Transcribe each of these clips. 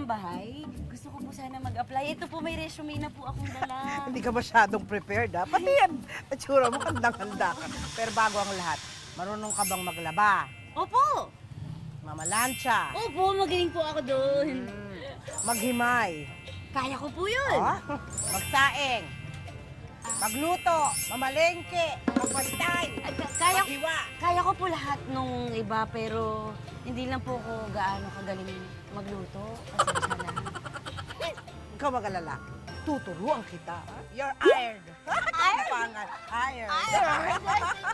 kasambahay. Gusto ko po sana mag-apply. Ito po, may resume na po akong dala. Hindi ka masyadong prepared, ha? Pati yan, itsura mo, handang-handa ka. Pero bago ang lahat, marunong ka bang maglaba? Opo! Mamalansya? Opo, magaling po ako doon. Maghimay? Kaya ko po yun. Oh? Magsaing? Magluto? Mamalengke? Magbantay? Maghiwa? Kaya ko po lahat nung iba, pero hindi lang po ako gaano kagaling magluto. Pasensya na. Ikaw mag-alala. Tuturuan kita. You're ironed. Ironed? Ironed.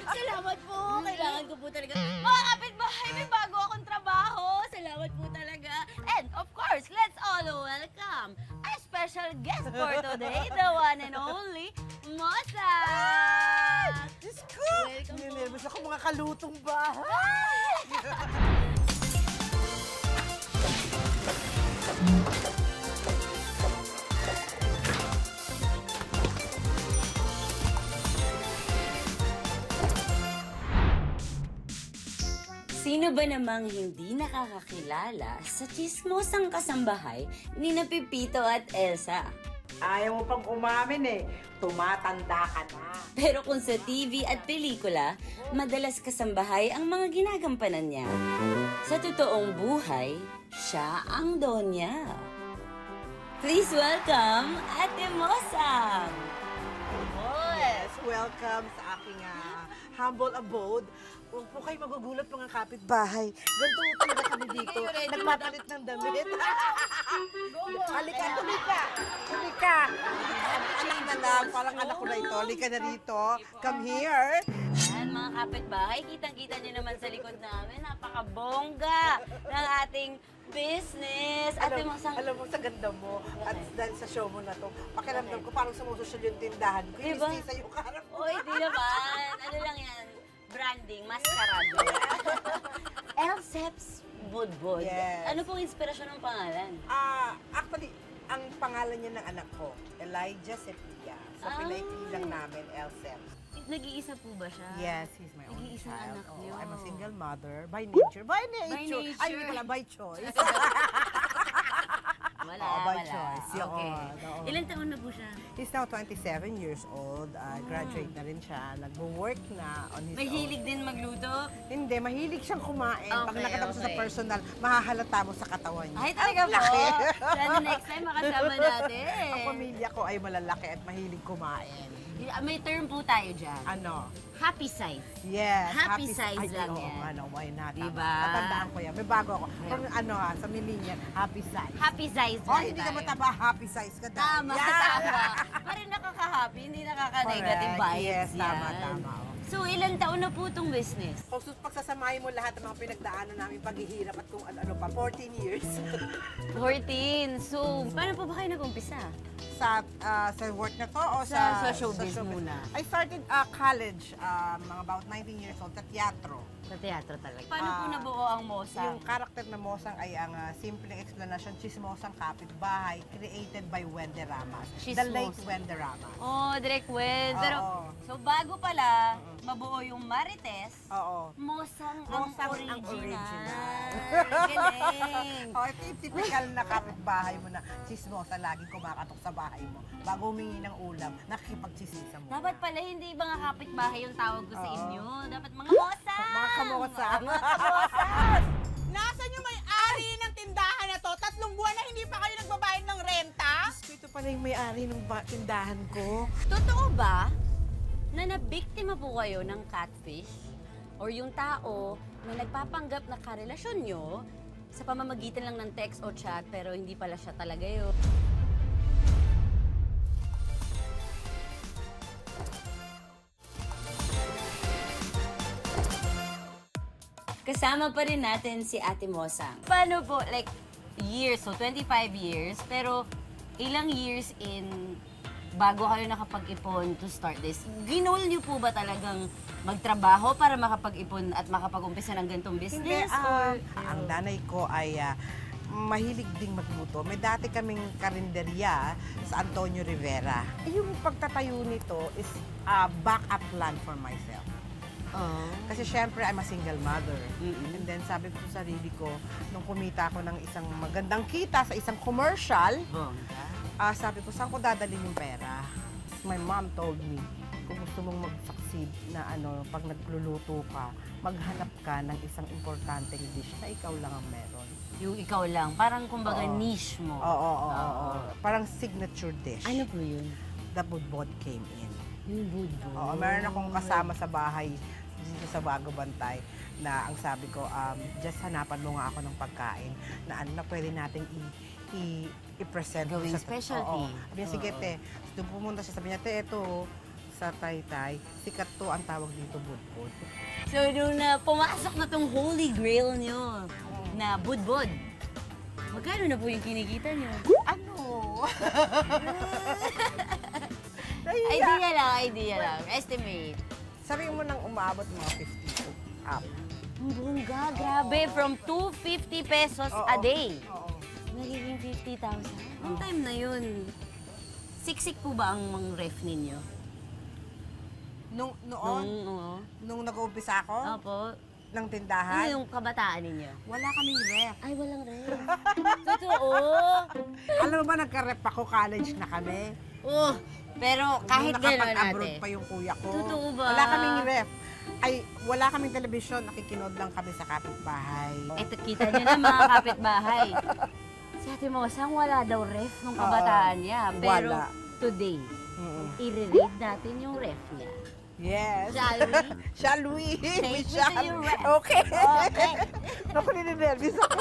Salamat po. Kailangan ko po talaga. Mga kapitbahay, may bago akong trabaho. Salamat po talaga. And of course, let's all welcome our special guest for today, the one and only Mosa! Diyos ko! Welcome po. Ninervous ako mga kalutong bahay. Sino ba namang hindi nakakakilala sa chismosang kasambahay ni na Pipito at Elsa? Ayaw mo pang umamin eh. Tumatanda ka na. Pero kung sa TV at pelikula, madalas kasambahay ang mga ginagampanan niya. Sa totoong buhay, siya ang donya. Please welcome Ate Mosang! Yes, welcome sa aking humble abode. Huwag po kayo magugulat mga kapitbahay. Ganito talaga kami dito. Nagpapalit ng damit. Halika, halika. Halika. Anak na lang, parang anak ko na ito. Halika na rito. Come here. Yan, mga kapitbahay, kitang-kita niyo naman sa likod namin, napakabongga ng ating business. Ate Mosang, Alam mo, sa ganda mo, at dahil sa show mo na to, pakiramdam ko parang sumusosyal yung tindahan ko. Diba? Yung sa yung karap mo. oy, di naman. Ano lang yan? Branding, maskarado. Elseps Budbud. Yes. Ano pong inspirasyon ng pangalan? Actually, ang pangalan niya ng anak ko, Elijah Sepia. So, Ah. pinaikli lang namin, Elsep. Nag-iisa po ba siya? Yes, he's my only Nag-iisang child. anak Oo, niyo. I'm a single mother. By nature. By nature. By nature. Ay, hindi pala, by choice. Wala, Oo, by wala. choice. Okay. Oo. Ilan taon na po siya? He's now 27 years old. Graduate na rin siya. Nag-work na on his Mahilig own. din magluto? Hindi, mahilig siyang kumain. Pag Okay, nakita mo siya sa okay. personal, mahahalata mo sa katawan niya. Ay, talaga Ang po. laki. Sana next time makasama natin. Ang pamilya ko ay malalaki at mahilig kumain. May term po tayo dyan. Ano? Happy size. Yes. Happy size ay, lang oo, yan. Ano, why not? Diba? Tatandaan ko yan. May bago ako. From sa millennial, happy size. Happy size Oh, lang hindi ka tayo. mataba, happy size ka dahil. Tama, tama. Parang nakaka-happy, hindi nakaka-negative Correct. vibes Yes, tama, yan. tama. Oh. So, ilang taon na po itong business? Kung pagsasamahin mo lahat ng mga pinagdaanan namin paghihirap at kung ano pa, 14 years. 14. So, paano po ba kayo nag-umpisa? sa work na to o Sa showbiz muna. I started college, mga about 19 years old, sa teatro. Sa teatro talaga. Paano po nabuo ang Mosa? Yung karakter na Mosang ay ang simpleng explanation, Chismosang Kapitbahay, created by Wende Ramos. The Chismos. late Wende Ramos. Oh, Direct Wen. Pero, Oo. so bago pala mabuo yung Marites, Oo. Mosang Mosang ang ang original. original. Galing. Oh, ito yung typical na kapitbahay mo na chismosa, laging kumakatok sa bahay mo. Bago humingi ng ulam, nakikipagchisisa mo. Dapat pala hindi mga kapitbahay yung tawag ko sa Oo. inyo. Dapat mga Mosa. Mga kamosa. Mga kamosa. Nasaan yung may-ari ng tindahan na to? 3 buwan na hindi pa kayo nagbabayad ng renta? Ito pala yung may-ari ng tindahan ko. Totoo ba na nabiktima po kayo ng catfish or yung tao na nagpapanggap na karelasyon nyo sa pamamagitan lang ng text o chat pero hindi pala siya talaga yun? Kasama pa rin natin si Ate Mosang. Paano po, like, years, so 25 years, pero ilang years in bago kayo nakapag-ipon to start this, ginol niyo po ba talagang magtrabaho para makapag-ipon at makapag-umpisa ng ganitong Hindi, business? ang nanay ko ay mahilig ding magluto. May dati kaming karinderya sa Antonio Rivera. Yung pagtatayo nito is a backup plan for myself. Oh. Kasi syempre, I'm a single mother. Mm-mm. And then sabi ko sa sarili ko, nung kumita ako ng isang magandang kita sa isang commercial, Bongga. sabi ko, saan ko dadalhin yung pera? My mom told me, kung gusto mong mag-succeed na pag nagluluto ka, maghanap ka ng isang importanteng dish na ikaw lang ang meron. Yung ikaw lang, parang kumbaga Oo. niche mo. Oo. Parang signature dish. Ano po yun? The budbod came in. Yung budbud. Oo, meron akong kasama sa bahay dito sa Bago Bantay na ang sabi ko, just hanapan mo nga ako ng pagkain na pwede nating i-present. Gawing specialty. Oo. Sabi niya, sige te. Doon pumunta siya, sabi niya, te, ito sa Taytay, sikat to ang tawag dito, budbod. So, nung pumasok na tong holy grail nyo na budbod, magkano na po yung kinikita nyo? Ano? Idea lang. Estimate. Sabi mo nang umabot mga 50 up. Ang bongga, grabe. From 250 pesos a day. Oo. Nagiging 50,000. Ang time na yun. Siksik po ba ang mga ref ninyo? Noon, Oo. nung nag-uumpisa ako Opo. ng Ano tindahan, yung kabataan ninyo? wala kaming ref. Ay, walang ref. Totoo. Alam mo ba, nagka-ref ako, college na kami. Oh, pero kahit Nung gano'n nakapag-abroad ate. pa yung kuya ko. Totoo ba? Wala kaming ref. Wala kaming telebisyon, nakikinod lang kami sa kapitbahay. Eto, kita nyo na mga kapitbahay. Si Ate Mosang wala daw ref nung kabataan niya. Pero Wala. today, Mm-mm. i-read natin yung ref niya. Yes. Shall we? Shall we? Take We me to shall. your ref. Okay. Okay. Naku, nininervis ako.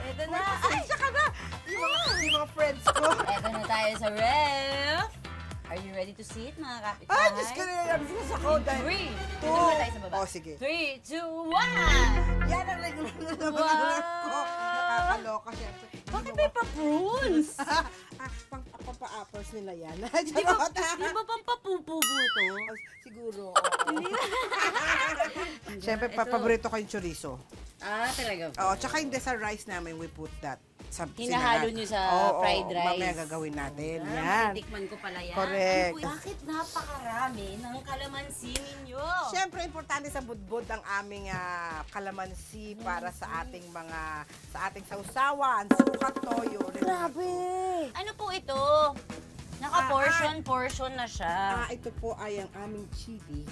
Eto na. Pasensya ka na. Yung mga friends ko. Eto na tayo sa ref. Are you ready to see it, mga kapitbahay? Ay, Diyos ko, nininervis ako. Dahil 3, dito muna tayo sa baba. Oh, sige. 3, 2, 1! Yan ang regular na naman Wow. ng ref ko. Nakakaloka, syempre. Bakit may pa-prunes? Pang-apples nila yan. Di ba pampapupo to? Siguro. Siyempre, Ito. paborito ko yung chorizo. Ah, talaga po. Oo, tsaka hindi sa rice namin, we put that. Hinahalo nyo sa fried rice. Mamaya gagawin natin. Ah, Yan. titikman ko pala yan. Correct. Ano po, bakit napakarami ng kalamansi ninyo? Siyempre, importante sa budbud ang aming kalamansi para sa ating sausawan, sukat, toyo. Grabe! Ano po ito? Naka-portion na siya. Ito po ay ang aming chili.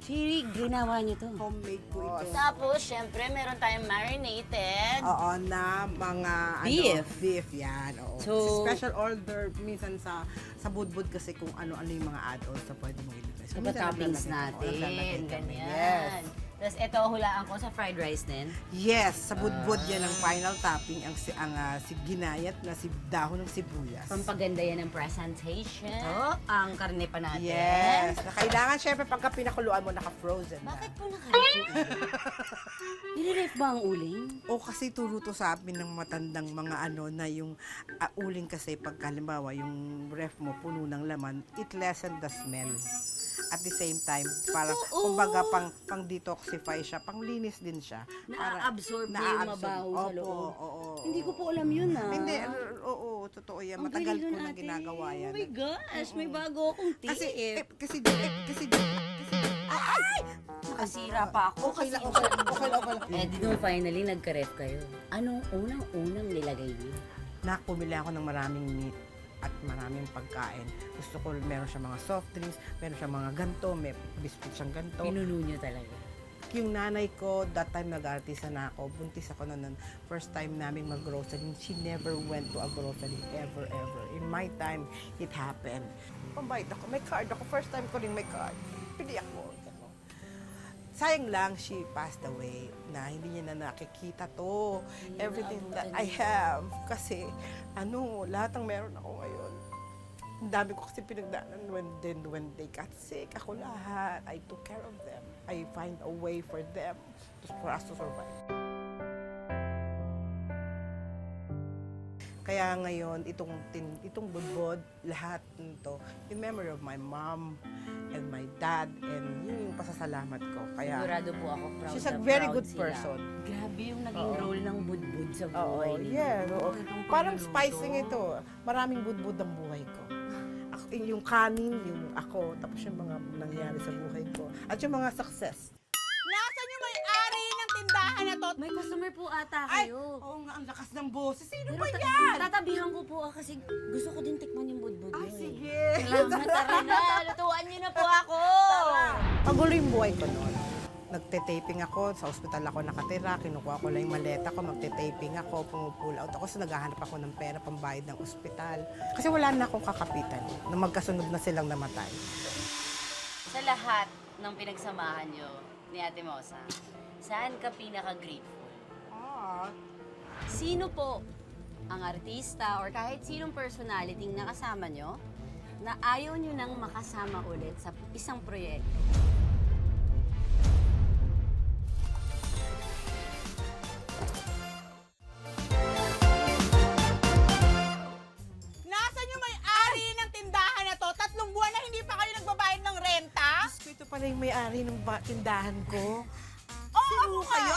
Chili, ginawa niyo to. Homemade po ito. Tapos, syempre, meron tayong marinated. Oo, na mga Beef. Beef yan. Oo. So- Special order minsan sa budbud kasi kung ano-ano yung mga add-ons na pwede mong ilagay. So, Diba minsan toppings naglalagay natin? kami. Ganyan. Tapos ito, hulaan ko sa fried rice din. Yes, sa budbud yan ang final topping ang si ginayat na si dahon ng sibuyas. Pampaganda yan ng presentation. Ito, ang karne pa natin. Yes, na kailangan syempre pagka pinakuluan mo naka-frozen na. Bakit po naka-ref? Nire-ref ba ang uling? O kasi turo to sa amin ng matandang mga na yung uling kasi pag halimbawa yung ref mo puno ng laman, it lessen the smell. At the same time, para Totoo. kumbaga pang detoxify siya, pang linis din siya. Na-absorb niya yung mabaho sa loob. Oo. Hindi ko po alam yun Hindi, oo, totoo yan. Ang Matagal galing ko nun, na ate. ginagawa yan. Oh my gosh, may bago akong tip. Kasi Nakasira pa ako. okay lang. Eh, di nung finally nagka-ref kayo. Anong unang nilagay niyo? Pumili ako ng maraming meat at maraming pagkain. Gusto ko meron siya mga soft drinks, meron siya mga ganto, may biscuit siyang ganto. Pinuno niyo talaga. Yung nanay ko, that time nag-artista na ako, buntis ako noon. First time namin mag-grocery, she never went to a grocery ever. In my time, it happened. Pambayad ako, may card ako. First time ko rin may card. Pili ako. Sayang lang, she passed away na hindi niya na nakikita to. Everything that I have. Kasi, lahat ng meron ako ngayon. Ang dami ko kasi pinagdaanan when they got sick. Ako lahat. I took care of them. I find a way for them, for us to survive. Kaya ngayon, itong budbod, lahat nito, in memory of my mom and my dad, and yun yung pasasalamat ko. Kaya, Sigurado po ako proud she's a na very proud good sila. person. Grabe yung naging Oo. role ng budbud sa Oo, buhay ninyo. yeah. Oo. Itong Parang pagluluto. spicing ito. Maraming budbud ang buhay ko. yung kanin, yung ako, tapos yung mga nangyari sa buhay ko. At yung mga success. Nasaan yung may-ari ng tindahan na to? May customer po ata Ay, kayo. oo nga, ang lakas ng boses. Sino Pero ba yan? tatabihan ko po kasi gusto ko din tikman yung budbud Ay, nyo eh. sige. Salamat, tara na. Lutuan niyo na po ako. Pagulo yung buhay ko noon. Nagte-taping ako, sa ospital ako nakatira, kinukuha ko lang yung maleta ko, magte-taping ako, pumupull out ako, so naghahanap ako ng pera pambayad ng ospital. Kasi wala na akong kakapitan, na magkasunod na silang namatay. Sa lahat ng pinagsamahan nyo ni Ate Mosa, saan ka pinaka-grateful? Sino po ang artista or kahit sinong personality na kasama nyo na ayaw nyo nang makasama ulit sa isang proyekto? Nasaan yung may-ari ng tindahan na to? 3 buwan na hindi pa kayo nagbabayad ng renta? Diyos ko, ito pala yung may-ari ng tindahan ko. Oo, ako kayo.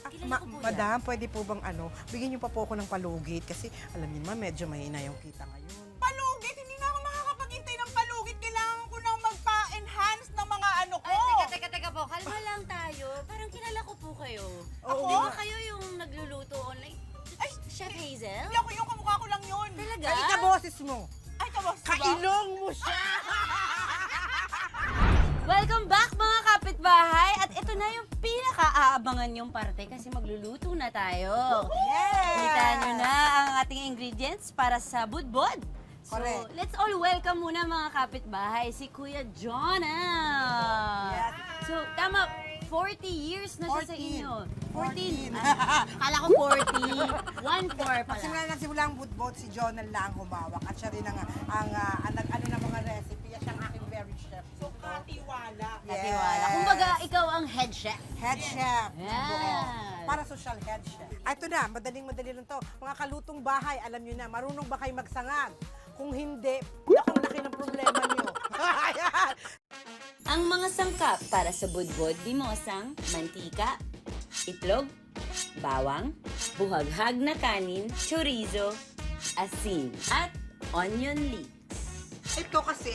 Kilala ko po yan. Madam, pwede po bang bigyan niyo pa po ako ng palugit kasi alam niyo naman, medyo mahina yung kita ngayon. Palugit, hindi na ako makakapag-intay ng palugit. Kailangan ko nang magpa-enhance ng mga ano ko. Ay, teka po. Kalma lang tayo. Parang kilala ko po kayo. Oo. Di ba kayo yung nagluluto online? Ay, Chef Hazel? Hindi ako yung kamukha ko lang yun. Talaga? Ay, kaboses mo! Ay, kabos ba? Kailong mo siya! Welcome back mga kapitbahay! At ito na yung pinaka-aabangan yung parte kasi magluluto na tayo. Yes! Kita nyo na ang ating ingredients para sa budbod. So, Correct. let's all welcome muna mga kapitbahay, si Kuya Jonah. Yes. So, tama, 40 years na siya sa 14. inyo. 14. Kala ko 40. 1-4 pala. Nagsimula ang budbot, si Jonah lang humawak at siya rin ang nag-ano ng mga recipe. Siya ang aking very chef. So, katiwala. Katiwala. Kumbaga, ikaw ang head chef. Head chef. Yan. Para social head chef. Ito na, madaling-madali lang to. Mga kalutong bahay, alam nyo na, marunong ba kayo magsangag? Kung hindi, nakang laki ng problema nyo. Ayan. Ang mga sangkap para sa budbod di mosang, mantika, itlog, bawang, buhaghag na kanin, chorizo, asin, at onion leeks. Ito kasi,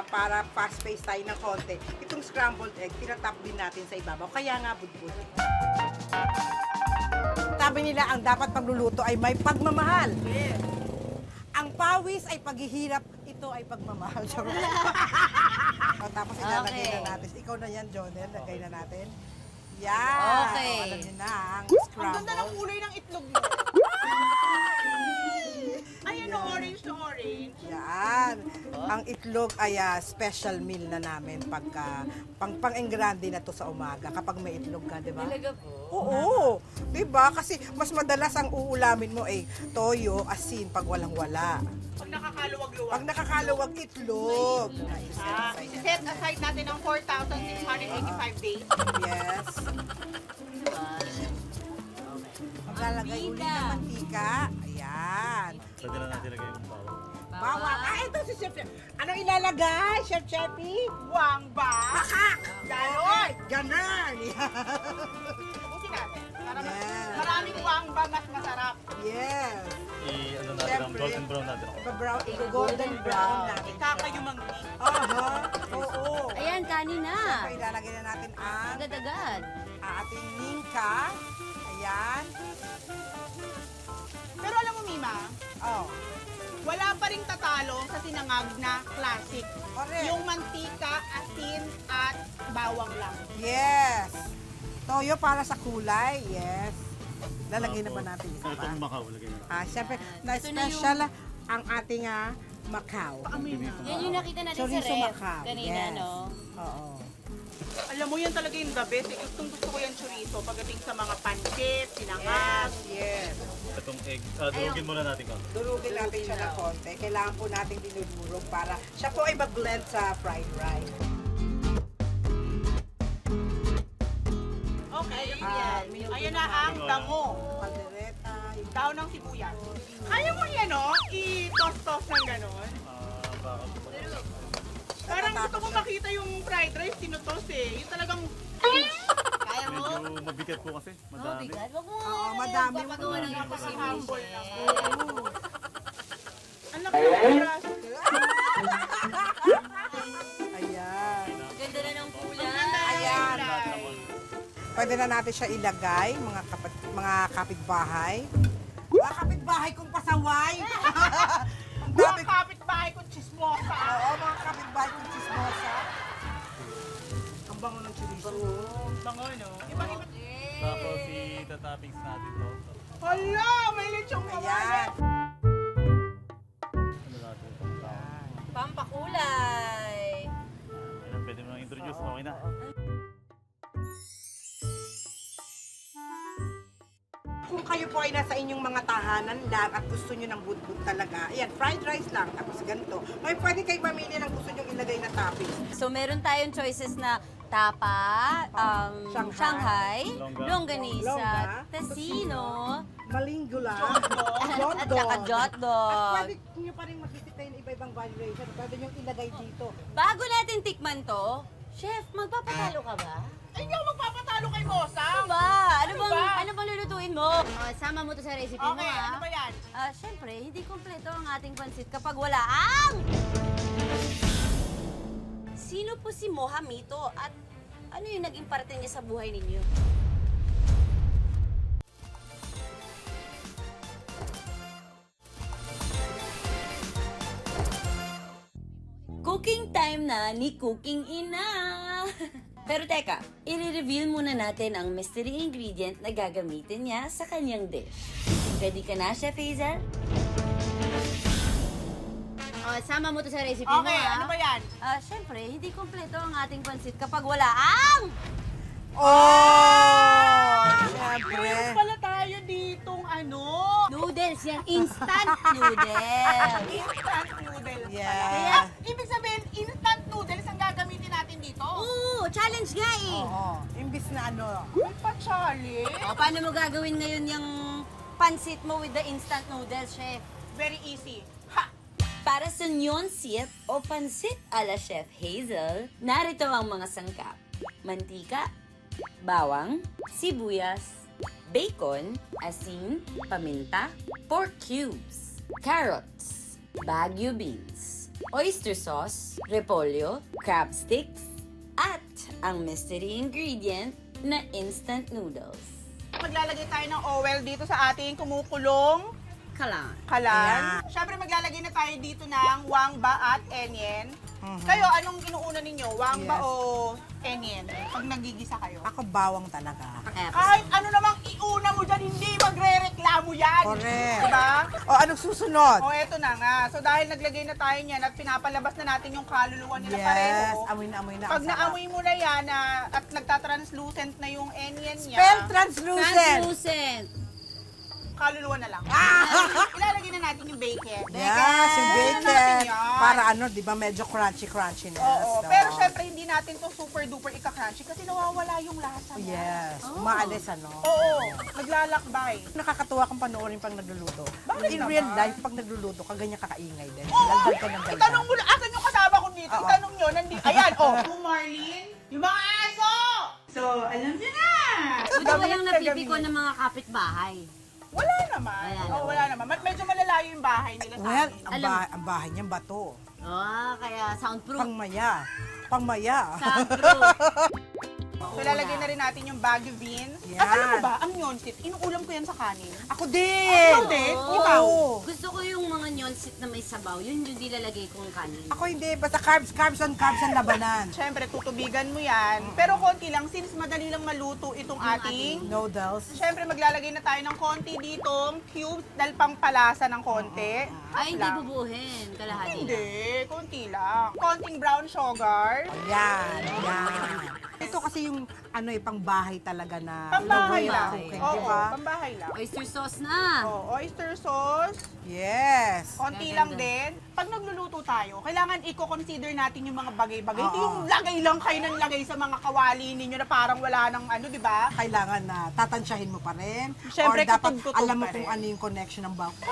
para fast-paced tayo ng konti, itong scrambled egg, tinatap din natin sa ibabaw. Kaya nga budbud. Sabi nila, ang dapat pagluluto ay may pagmamahal. Ang pawis ay paghihirap, ito ay pagmamahal. Charot. Tapos ilalagay Okay. na natin. Ikaw na yan, Jonel. Lagay na natin. Yan. Okay. Alam niyo na, ang Ang scramble. ganda ng kulay ng itlog mo. Ay, ano, orange to orange. Yan. Ang itlog ay special meal na namin pagka pang-engrande na to sa umaga kapag may itlog ka, 'di ba? po? Oo. 'Di ba? Kasi mas madalas ang uulamin mo ay toyo, asin pag walang-wala. Pag nakakaluwag-luwag. Pag nakakaluwag itlog. Set aside natin ang 4,685 days. Yes. Maglalagay uli Mantika. ng mantika. Ayan. Pwede na natin ilagay yung bawang. Bawang. Ito si Chef. Anong ilalagay, Chef Cheppy? Buwang ba? Gano'n! Ganon! Ubusin natin. Para Yes. maraming buwang ba mas masarap. Yes. I-ano natin, ang Siyempre. golden brown natin ako. Brown, golden brown natin. Kakayumanggi. Aha. Oo. Ayan, kanin na. Siyempre, ilalagay na natin ang Agad-agad. ating ningka. Ayan. Pero alam mo, Mima, Oh. wala pa ring tatalo sa sinangag na classic. Correct. Yung mantika, asin, at bawang lang. Yes. Toyo para sa kulay. Yes. Lalagay naman natin isa pa. Itong Macau, lagay na. Siyempre, na Ito na yung- special ang ating Macau. Yan yung nakita natin sa Chorizo ref Macau. kanina, Yes. no? Oo. Alam mo, yan talaga yung the best. Gustong gusto ko yung chorizo pagdating sa mga pancit, sinangag. Yes. Itong egg, durugin muna natin ka. Durugin natin siya ng konti. Kailangan po natin dinudurog para siya po ay mag-blend sa fried rice. Okay, ayan na ang dango. Caldereta, yung Daon ng sibuyas. Kaya mo yan, no? I-toss-toss ng ganon. Baka Parang gusto ko makita yung fried rice, tinutos eh. Yung talagang Kaya mo? medyo mabigat po kasi. Oh, Madami. bigat. Wag mo Oo, madami. papagawa ng imposible, Humble chef. lang. Ang laki ng braso. Pwede na natin siya ilagay, mga kapitbahay. Mga kapitbahay kong pasaway. Ang Mga dami kapitbahay kong chismosa. Oo, mga kapitbahay kong chismosa. Ang bango ng chorizo. Bango, no? Ibang-iba. Tapos i-toppings natin to. Hala, may lechong Ayan. kawayan. Ano natin itong tao? Pampakulay. Ayan, pwede mo nang introduce. Okay na. Kung kayo po ay nasa inyong mga tahanan lang at gusto nyo ng budbud talaga, ayan, fried rice lang, tapos ganito. May pwede kayo mamili ng gusto nyo ilagay na toppings. So, meron tayong choices na tapa, Shanghai, Longga. longganisa, Longga. tocino, Malinggula, at jotdog. saka At jotdog. pwede nyo pa rin mag-isip ng iba-ibang variation. Pwede nyo ilagay dito. Bago natin tikman to, Chef, magpapatalo ka ba? Ay, hindi ako magpapatalo kay Mosa. Ano ba? Ano ba? Ano bang lulutuin mo? Sama mo to sa recipe mo, Okay, ha? ano ba yan? Siyempre, hindi kompleto ang ating pansit kapag wala ang... Sino po si Mohamito at ano yung naging parte niya sa buhay ninyo? Cooking time na ni Cooking Ina! Pero teka, i-reveal muna natin ang mystery ingredient na gagamitin niya sa kanyang dish. Ready ka na, Chef Hazel? Sama mo to sa recipe mo, Okay, ha? ano ba yan? Siyempre, hindi kompleto ang ating pansit kapag wala ang... Oh! Siyempre. Meron pala tayo ditong ano? Noodles, yan. Instant noodles. Instant noodles. Yeah. Kaya, ibig sabihin, instant noodles ang gagamitin natin dito. Oo, challenge nga eh. Oo. Imbis na ano. May pa-challenge. Paano mo gagawin ngayon yung pansit mo with the instant noodles, Chef? Very easy. Ha! Para sa nyonsit o pansit ala Chef Hazel, narito ang mga sangkap. Mantika, bawang, sibuyas, bacon, asin, paminta, pork cubes, carrots, Baguio beans, oyster sauce, repolyo, crab sticks, at ang mystery ingredient na instant noodles. Maglalagay tayo ng oil dito sa ating kumukulong Kalan. kalan. Siyempre, maglalagay na tayo dito ng wangba at enyen. Kayo, anong inuuna ninyo? Wangba Yes. o enyen? Pag nagigisa kayo. Ako bawang talaga. Kahit ano namang iuna mo dyan, hindi magre-reklamo yan. Correct. Diba? O, anong susunod? O, eto na nga. So, dahil naglagay na tayo niyan at pinapalabas na natin yung kaluluwa nila Yes. pareho. Amoy na amoy na. Pag Ang sarap. naamoy mo na yan at nagtatranslucent na yung enyen niya, Spell translucent. Translucent. kaluluwa na lang. Ilalagay na natin yung bacon. Yes, yung Ilalagay na bacon. natin yan. Para ano, di ba, medyo crunchy-crunchiness. Oo, So, pero syempre hindi natin to super duper ika-crunchy kasi nawawala yung lasa niya. Yes, Oh. umaalis ano. Oo, naglalakbay. Nakakatuwa kang panoorin pang nagluluto. Bakit In naman? real life, pag nagluluto ka, ganyan kakaingay din. Oo, Daldal ka ng daldal. itanong mo na, asan yung kasama ko dito? Oo. Itanong nyo, nandito. Ayan, oh. Yung Marlene, yung mga aso! So, alam nyo na! Hindi ko lang napipiko ng mga kapitbahay. Wala naman. Wala Oo, wala naman. Medyo malalayo yung bahay nila sa Well, amin. ang bahay niya bato. Kaya soundproof. Pangmaya. Pangmaya. Soundproof. So, lalagay na rin natin yung Baguio beans. Yan. At alam mo ba, ang nyonsit, inuulam ko yan sa kanin. Ako din! Ikaw din? Oo. Ikaw? Gusto ko yung mga nyonsit na may sabaw. Yun yung nilalagay kong kanin. Ako hindi. Basta carbs ang labanan. Siyempre, tutubigan mo yan. Pero konti lang, since madali lang maluto itong ating... Noodles. Siyempre, maglalagay na tayo ng konti ditong cubes dahil pang palasa ng konti. Ay, hindi Lang. bubuhin. Kalahati lang. Hindi, konti lang. Konting brown sugar. Yan. Ito kasi yung pangbahay talaga na Pambahay way of lang. cooking, Oo, di ba? pambahay lang. Oyster sauce na. Oh, oyster sauce. Yes. Konti Gaganda. lang din. Pag nagluluto tayo, kailangan i-consider natin yung mga bagay-bagay. Hindi Oo. yung lagay lang kayo ng lagay sa mga kawali ninyo na parang wala ng ano, di ba? Kailangan na tatansyahin mo pa rin. Siyempre, Or dapat kutub-kutub alam mo pa kung rin. ano yung connection ng bawat.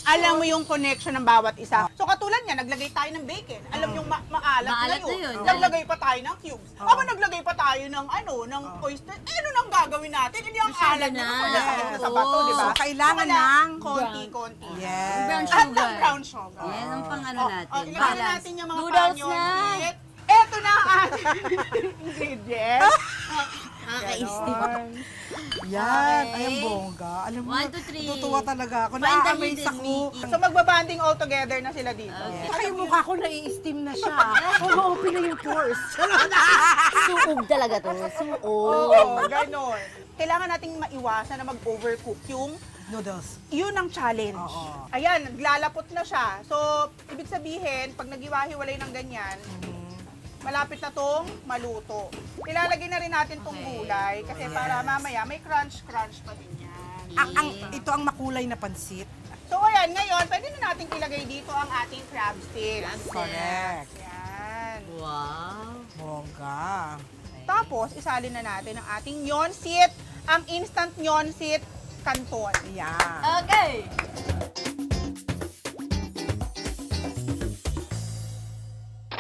Alam mo yung connection ng bawat isa. So katulad niya, naglagay tayo ng bacon. Alam yung maalat na Maalat na yun. yun. Naglagay pa tayo ng cubes. Aba, naglagay pa tayo ng ng oyster. Eh, ano nang gagawin natin? Hindi ang Masyado alat na. na pagkakit na sa bato, di ba? So, kailangan Wala, ng konti-konti. Yes. Brown At sugar. ng brown sugar. Yan ang pang ano natin. Ilagay na natin yung mga Noodles na. panyo. Eto na ang ating ingredients. Nakaka-istig. Ganon. Yan, Okay. ayan bongga. Alam mo, 1, 2, 3. natutuwa talaga ako. Find the Na-amaze hidden ako. Mickey. So magbabanding all together na sila dito. Saka yung mukha ko nai-steam na siya. Open na yung pores. Suog talaga to. Suog. Oo, ganon. Kailangan nating maiwasan na mag-overcook yung Noodles. yun ang challenge. Oo. Ayan, naglalapot na siya. So, ibig sabihin, pag nagiwahiwalay ng ganyan, malapit na tong maluto. Ilalagay na rin natin tong gulay kasi para mamaya may crunch-crunch pa din yan. Ito ang makulay na pansit. So, ayan, ngayon, pwede na natin ilagay dito ang ating crab sticks. Correct. Yan. Wow. Bongga. Tapos, isalin na natin ang ating nyonsit, ang instant nyonsit canton. Yan. Okay.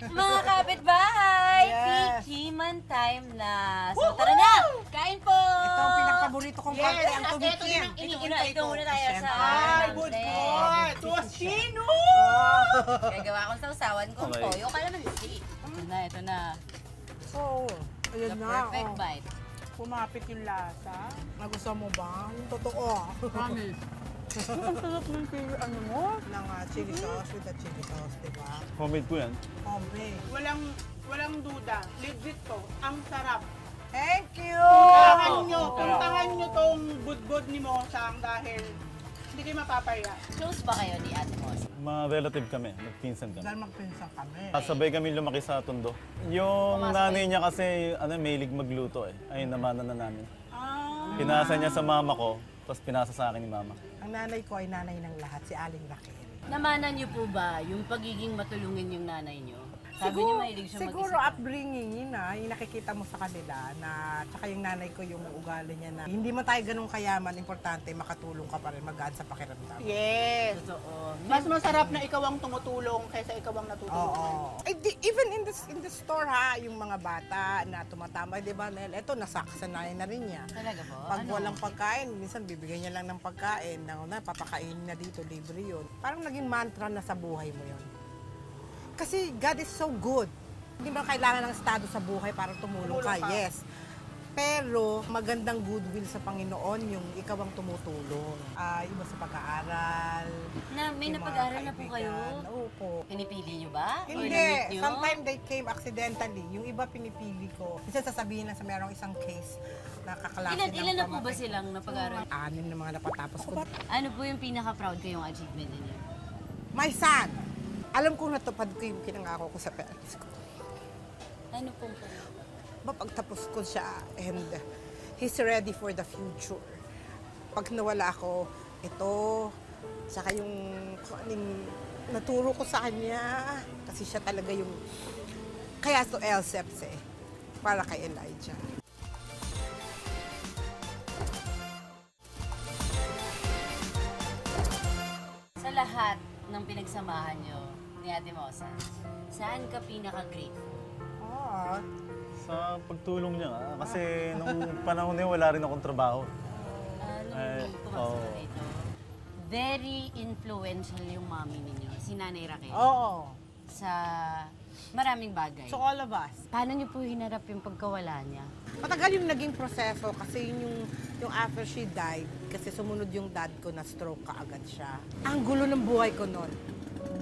Mga kapitbahay, Yes. Pikiman time na. So tara na, kain po! Ito ang pinakapaborito kong Yes, parte, ang ito tumikim. din ang iniintay Ito muna tayo sa... Siyempre. Ay, good Siyempre. God! Tocino! Gagawa kong sausawan kong Okay. toyo kalamansi. Ito na. Oo. The Ayun na. perfect oh. bite. Pumapit yung lasa. Nagustuhan mo ba? Yung totoo. Promise. Ang sarap ng ano mo. Ng chili sauce with the chili sauce, di ba? Homemade po yan. Homemade. Walang duda. Legit to. Ang sarap. Thank you! Puntahan nyo tong budbud ni Mosang dahil hindi kayo mapapaya. Close ba kayo ni Ate Mos? Mga relative kami, magpinsan kami. Dahil magpinsan kami. Sabay kami lumaki sa Tondo. Yung nanay niya kasi, mahilig magluto eh. Ayun, namanan na namin. Pinasa niya sa mama ko, tapos pinasa sa akin ni mama. Ang nanay ko ay nanay ng lahat, si Aling Raquel. Namanan niyo po ba yung pagiging matulungin yung nanay niyo? Sabi niyo mahilig siya Siguro mag-isip. upbringing yun yung nakikita mo sa kanila na tsaka yung nanay ko yung ugali niya na hindi man tayo ganun kayaman, importante makatulong ka pa rin, magaan sa pakiramdam. Yes. Totoo. Mas masarap na ikaw ang tumutulong kaysa ikaw ang natutulungan. Oo. Even in the store ha, yung mga bata na tumatambay, di ba, Nel? Eto, nasakasanayan na rin niya. Talaga po? Pag walang pagkain, minsan bibigyan niya lang ng pagkain, papakainin na dito, libre yun. Parang naging mantra na sa buhay mo yun. Kasi God is so good. Hindi ba kailangan ng estado sa buhay para tumulong ka? Tumulong ka. Yes. Pero magandang goodwill sa Panginoon yung ikaw ang tumutulong. Iba sa pag-aaral. May yung mga napag-aral na po kayo? kaibigan. Oo po. Pinipili niyo ba? Or Hindi. na-meet niyo? Sometimes they came accidentally. Yung iba pinipili ko. Isa sasabihin na sa merong isang case na kaklase ng Ilan na po ba pamangkin. silang napag-aral? 6 na mga napatapos ko. Ano po yung pinaka-proud kayong achievement ninyo? My son! Alam kong natupad ko yung pinangako ko sa parents ko. Ano pong Mapagtapos ko siya and he's ready for the future. Pag nawala ako, ito, saka yung kung anong naturo ko sa kanya, kasi siya talaga yung, kaya to Elseps para kay Elijah. Sa lahat ng pinagsamahan nyo ni Ate Mosa, saan ka pinaka-grateful? Ah, Sa pagtulong niya nga, kasi nung panahon na yun, wala rin akong trabaho. Nung pumasok ka dito, very influential yung mami ninyo, si Nanay Raquel, oo. sa maraming bagay. So all of us. Paano niyo po hinarap yung pagkawala niya? Matagal yung naging proseso kasi yun yung after she died, kasi sumunod yung dad ko na stroke kaagad siya. Ang gulo ng buhay ko noon.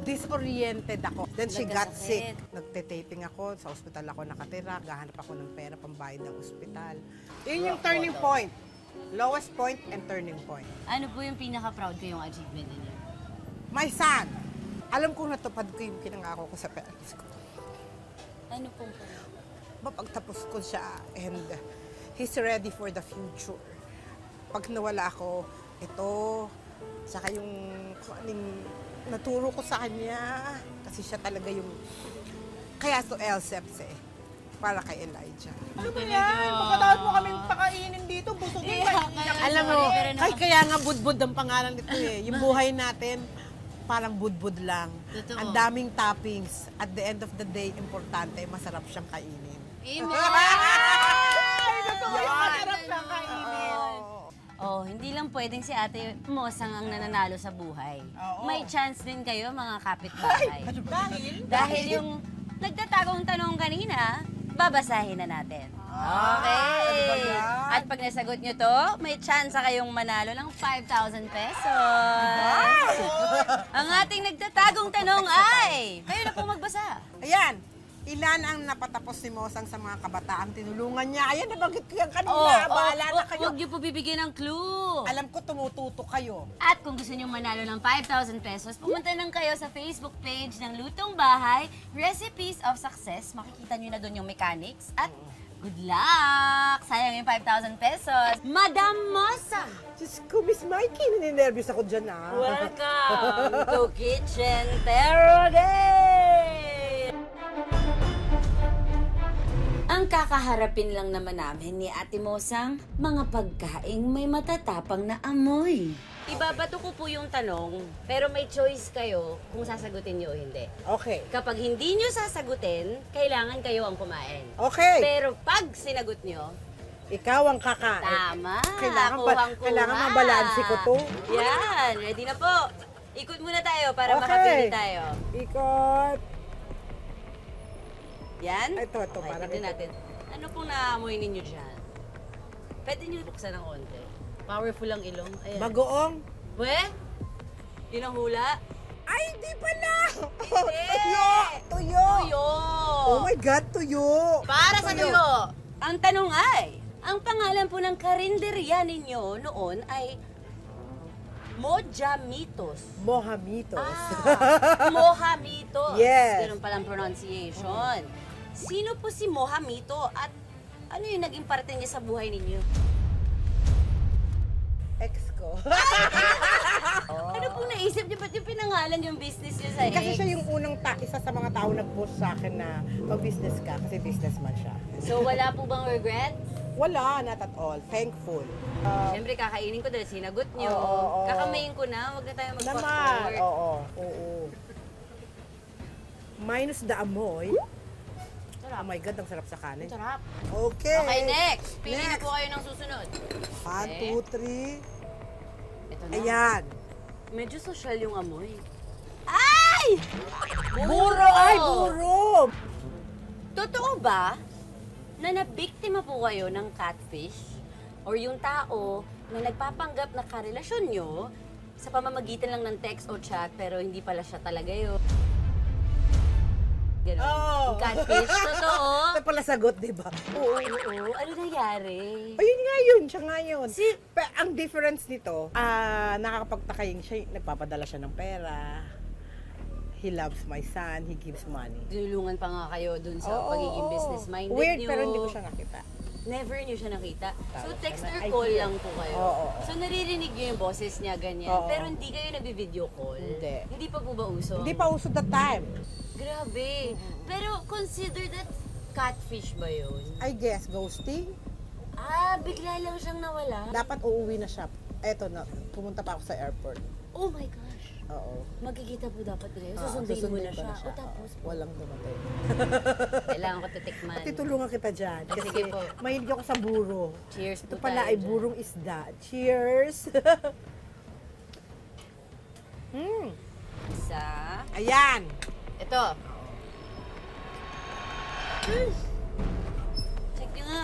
Disoriented ako. Then she got sick. Nagkasakit. Nagte-taping ako, sa ospital ako nakatira, gahanap ako ng pera pambayad ng ospital. Yun yung turning point. Lowest point and turning point. Ano po yung pinaka-proud kayong achievement ninyo? My son! Alam kong natupad ko yung pinangako ko sa parents ko. Ano pong Mapagtapos ko siya and he's ready for the future. Pag nawala ako, ito, saka yung kung anong naturo ko sa kanya, kasi siya talaga yung, kaya to Elseps para kay Elijah. Ano ba yan? Pagkatapos mo kaming pakainin dito, busugin pa. Alam mo, kaya nga budbud ang pangalan nito Yung buhay natin, parang budbud lang. Totoo. Ang daming toppings. At the end of the day, importante, masarap siyang kainin. Amen! Ay, totoo yung masarap na kainin. Oh, hindi lang pwedeng si Ate Mosang ang nananalo sa buhay. Oo. May chance din kayo, mga kapitbahay. Dahil yung nagtatagong tanong kanina, babasahin na natin. Okay. At pag nasagot nyo to, may chance kayong manalo ng 5,000 pesos. Ang ating nagtatagong tanong ay, kayo na po magbasa. Ayan. Ilan ang napatapos si Mosang sa mga kabataang tinulungan niya? Ayan, nabanggit ko yan kanina. Bahala na kayo. Huwag nyo po bibigyan ng clue. Alam ko tumututo kayo. At kung gusto nyo manalo ng 5,000 pesos, pumunta lang kayo sa Facebook page ng Lutong Bahay, Recipes of Success. Makikita nyo na doon yung mechanics. At good luck! Sayang yung 5,000 pesos. Madam Mosa! Diyos ko, Miss Mikey, nininervyos ako dyan ah. Welcome to Kitchen Terrogate! Ang kakaharapin lang naman namin ni Ate Mosang, mga pagkaing may matatapang na amoy. Ibabato ko po yung tanong, pero may choice kayo kung sasagutin nyo o hindi. Okay. Kapag hindi nyo sasagutin, kailangan kayo ang kumain. Okay. Pero pag sinagot nyo, Ikaw ang kakain. tama. Kailangan Kuhang-kuha. mabalanse ko to. Yan, ready na po. Ikot muna tayo para Okay. makapili tayo. Ikot. Yan? Ito, Okay, parang tignan ito. natin. Ano pong naamoy ninyo dyan? Pwede nyo buksan ng onte. Powerful ang ilong. Ayan. Bagoong. We? Yun ang hula? Ay, di pala! Hindi! Tuyo! Tuyo! Oh my God, tuyo! Para sa tuyo! Ang tanong ay, ang pangalan po ng karinderya ninyo noon ay Mojamitos. Mohamitos. Mojamitos. Yes. Ganun palang pronunciation. Sino po si Mojamito at ano yung naging parte niya sa buhay ninyo? Ex ko. Ano pong naisip niyo? Ba't yung pinangalan yung business niyo sa Kasi ex? siya yung unang isa sa mga tao nag-post sa akin na mag-business ka kasi businessman siya. So wala po bang regret? Wala, not at all. Thankful. Siyempre kakainin ko dahil sinagot niyo. Oo. Kakamayin ko na, huwag na tayo Naman. mag-fast Oo. Minus the amoy. Oh my God, ang sarap sa kanin. Sarap. Okay. Okay, next. Pili na Next. po kayo ng susunod. 1, 2, 3. Ito na. Ayan. Medyo social yung amoy. Ay! Buro! Ay, buro! Totoo ba na nabiktima po kayo ng catfish? Or yung tao na nagpapanggap na karelasyon nyo sa pamamagitan lang ng text o chat pero hindi pala siya talaga yun? Ganun. Oo. Yung catfish, totoo? Ito pala sagot, di ba? Oo. Ano nangyari? Ayun nga yun, siya nga yun. Si- Ang difference nito, nakakapagtaka yung siya, nagpapadala siya ng pera. He loves my son, he gives money. Tinulungan pa nga kayo dun sa pagiging business-minded Weird, nyo. pero hindi ko siya nakita. Never nyo siya nakita. So, Tama. text or Ay, call yes. lang po kayo. Oo. So, naririnig nyo yung boses niya, ganyan. Oo. Pero hindi kayo nagbi-video call. Hindi. Hindi pa po ba uso? Hindi pa uso that time. Grabe. Pero consider that catfish ba yun? I guess, ghosting. Bigla lang siyang nawala. Dapat uuwi na siya. Eto na, pumunta pa ako sa airport. Oh my gosh. Oo. Magkikita po dapat kayo. Susundin mo na ko siya. O tapos, Oo, walang dumating. kailangan ko titikman. Titulungan kita dyan. Kasi Sige po. mahilig ako sa buro. Cheers Ito po pala tayo ay dyan. burong isda. Cheers! Isa. Ayan! Ito. Check nyo nga.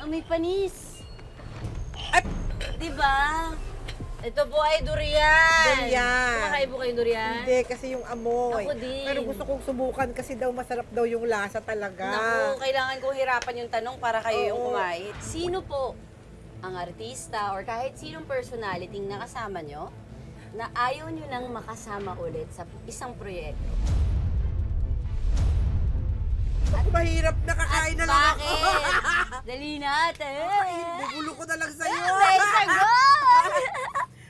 May panis. Ay! Diba? Ito po ay durian. Durian. Kumakain po kayo durian? Hindi, kasi yung amoy. Ako din. Pero gusto kong subukan kasi daw masarap daw yung lasa talaga. Naku, kailangan kong hirapan yung tanong para kayo yung Oo. kumain. Sino po ang artista or kahit sinong personality na kasama nyo na ayaw nyo nang makasama ulit sa isang proyekto? Ako mahirap nakakain na lang ako. Bakit? Dali natin. Bubulo ko na lang sa'yo. May sagot!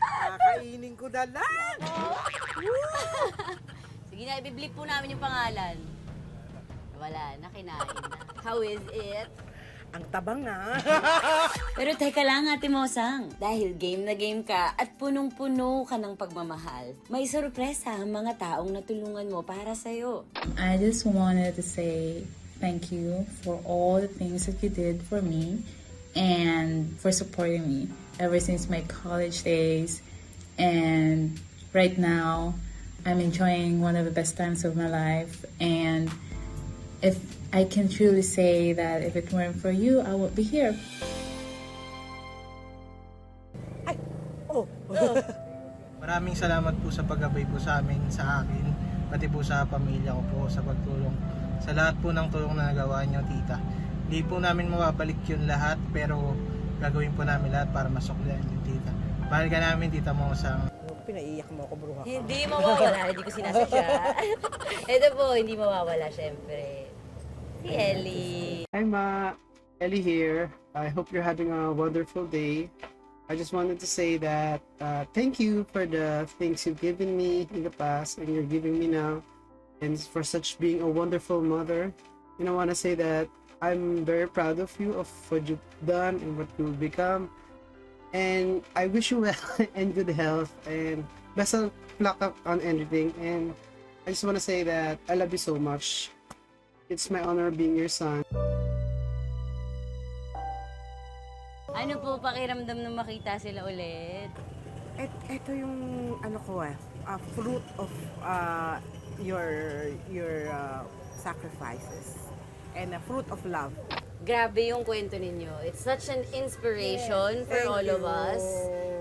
Kakainin ko na lang. Sige na, ibiblip po namin yung pangalan. Wala na, kinain na. How is it? Ang tabang na. Pero teka lang, Ate Mosang. Dahil game na game ka at punong-puno ka ng pagmamahal, may sorpresa ang mga taong natulungan mo para sa'yo. I just wanted to say thank you for all the things that you did for me and for supporting me ever since my college days. And right now, I'm enjoying one of the best times of my life. And if I can truly say that if it weren't for you, I would be here. Maraming salamat po sa paggabay po sa amin, sa akin, pati po sa pamilya ko po sa pagtulong. Sa lahat po ng tulong na nagawa niyo, tita. Hindi po namin mababalik yun lahat, pero gagawin po namin lahat para masuklian yung tita. Mahal ka namin, tita Mosang. Pinaiiyak mo ako, bruha ka. Hindi mawawala, hindi ko sinasadya. Ito po, hindi mawawala, syempre. Si Ellie. Hi Ma, Ellie here. I hope you're having a wonderful day. I just wanted to say that thank you for the things you've given me in the past and you're giving me now, and for such being a wonderful mother. And I want to say that I'm very proud of you, of what you've done and what you'll become. And I wish you well and good health and best of luck on everything. And I just want to say that I love you so much. It's my honor being your son. Ano po pakiramdam na makita sila ulit? Ito yung ano ko fruit of your sacrifices and a fruit of love. Grabe yung kwento ninyo. It's such an inspiration for Thank all of you. us.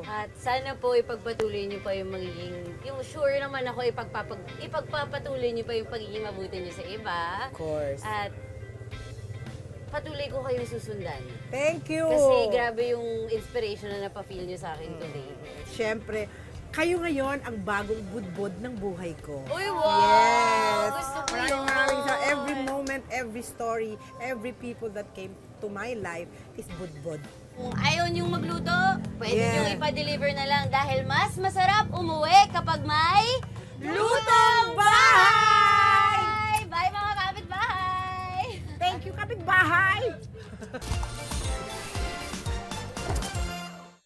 At sana po ipagpatuloy niyo pa yung magiging, yung sure naman ako ipagpapatuloy niyo pa yung pagiging mabuti niyo sa iba. Of course. At patuloy ko kayong susundan. Thank you. Kasi grabe yung inspiration na napafeel niyo sa akin today. Siyempre, kayo ngayon ang bagong budbod ng buhay ko. Uy, wow! Yes! Gusto ko Maraming yun. every moment, every story, every people that came to my life is budbod. Kung ayaw niyong magluto, pwede Yeah. niyong ipa-deliver na lang dahil mas masarap umuwi kapag may lutong bahay! Bye mga kapitbahay! Thank you, kapitbahay!